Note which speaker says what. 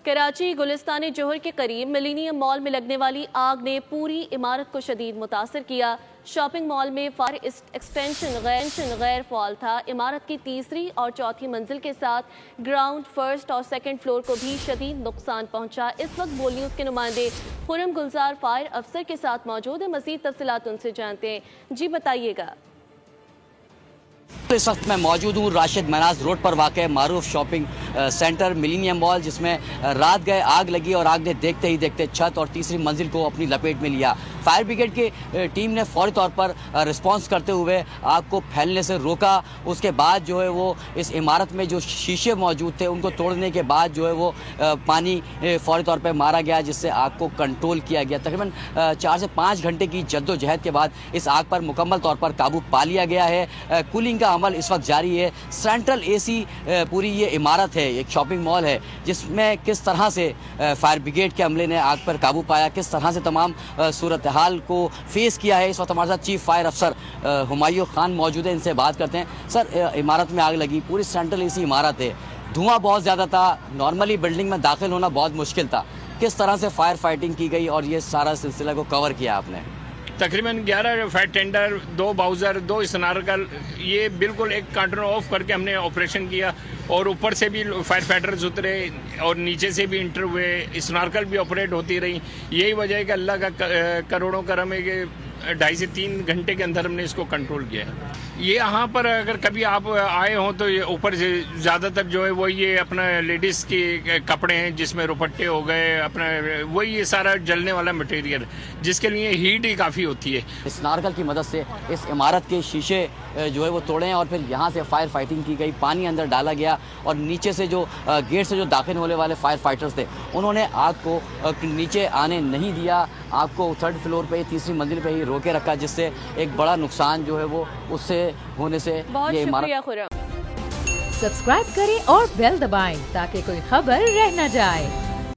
Speaker 1: कराची गुलिस्तान जोहर के करीब millennium mall में लगने वाली आग ने पूरी इमारत को शदीद मुतासर किया। शॉपिंग मॉल में फायर एक्सटेंशन गैर फाल था। इमारत की तीसरी और चौथी मंजिल के साथ ग्राउंड, फर्स्ट और सेकंड फ्लोर को भी शदीद नुकसान पहुंचा। इस वक्त बोल न्यूज़ के नुमाइंदे खुरम गुलजार फायर अफसर के साथ मौजूद है। मजीद तफसीलात उनसे जानते हैं। जी बताइएगा।
Speaker 2: तो इस वक्त मैं मौजूद हूँ राशिद मनाज रोड पर वाक़ मारूफ शॉपिंग सेंटर मिलीनियम मॉल, जिसमें रात गए आग लगी और आग ने देखते ही देखते छत और तीसरी मंजिल को अपनी लपेट में लिया। फायर ब्रिगेड की टीम ने फौरी तौर पर रिस्पांस करते हुए आग को फैलने से रोका। उसके बाद जो है वो इस इमारत में जो शीशे मौजूद थे उनको तोड़ने के बाद जो है वो पानी फौरी तौर पर मारा गया, जिससे आग को कंट्रोल किया गया। तकरीबन 4 से 5 घंटे की जद्दोजहद के बाद इस आग पर मुकम्मल तौर पर काबू पा लिया गया है। कूलिंग का अमल इस वक्त जारी है। सेंट्रल एसी पूरी ये इमारत है, एक शॉपिंग मॉल है, जिसमें किस तरह से फायर ब्रिगेड के अमले ने आग पर काबू पाया, किस तरह से तमाम सूरत हाल को फेस किया है। इस वक्त हमारे साथ चीफ फायर अफसर हुमायूं खान मौजूद है, इनसे बात करते हैं। सर, इमारत में आग लगी, पूरी सेंट्रल एसी इमारत है, धुआं बहुत ज़्यादा था, नॉर्मली बिल्डिंग में दाखिल होना बहुत मुश्किल था। किस तरह से फायर फाइटिंग की गई और ये सारा सिलसिला को कवर किया आपने?
Speaker 3: तकरीबन 11 फायर टेंडर, 2 बाउज़र, 2 स्नारकल, ये बिल्कुल एक कांटून ऑफ करके हमने ऑपरेशन किया। और ऊपर से भी फायर फाइटर्स उतरे और नीचे से भी इंटर हुए, स्नारकल भी ऑपरेट होती रही। यही वजह है कि अल्लाह का करोड़ों करम है कि 2.5 से 3 घंटे के अंदर हमने इसको कंट्रोल किया है। ये यहाँ पर अगर कभी आप आए हों तो ये ऊपर से ज़्यादातर जो है वो ये अपना लेडीज़ के कपड़े हैं, जिसमें रुपट्टे हो गए, अपना वही ये सारा जलने वाला मटेरियल, जिसके लिए हीट ही काफ़ी होती है।
Speaker 2: स्नारकल की मदद से इस इमारत के शीशे जो है वो तोड़े हैं और फिर यहाँ से फायर फाइटिंग की गई, पानी अंदर डाला गया और नीचे से जो गेट से जो दाखिल होने वाले फायर फाइटर्स थे उन्होंने आग को नीचे आने नहीं दिया। आग को 3rd फ्लोर पे, तीसरी मंजिल पे ही रोके रखा, जिससे एक बड़ा नुकसान जो है वो उससे होने से ये इमारत।
Speaker 4: सब्सक्राइब करें और बेल दबाएं ताकि कोई खबर रह न जाए।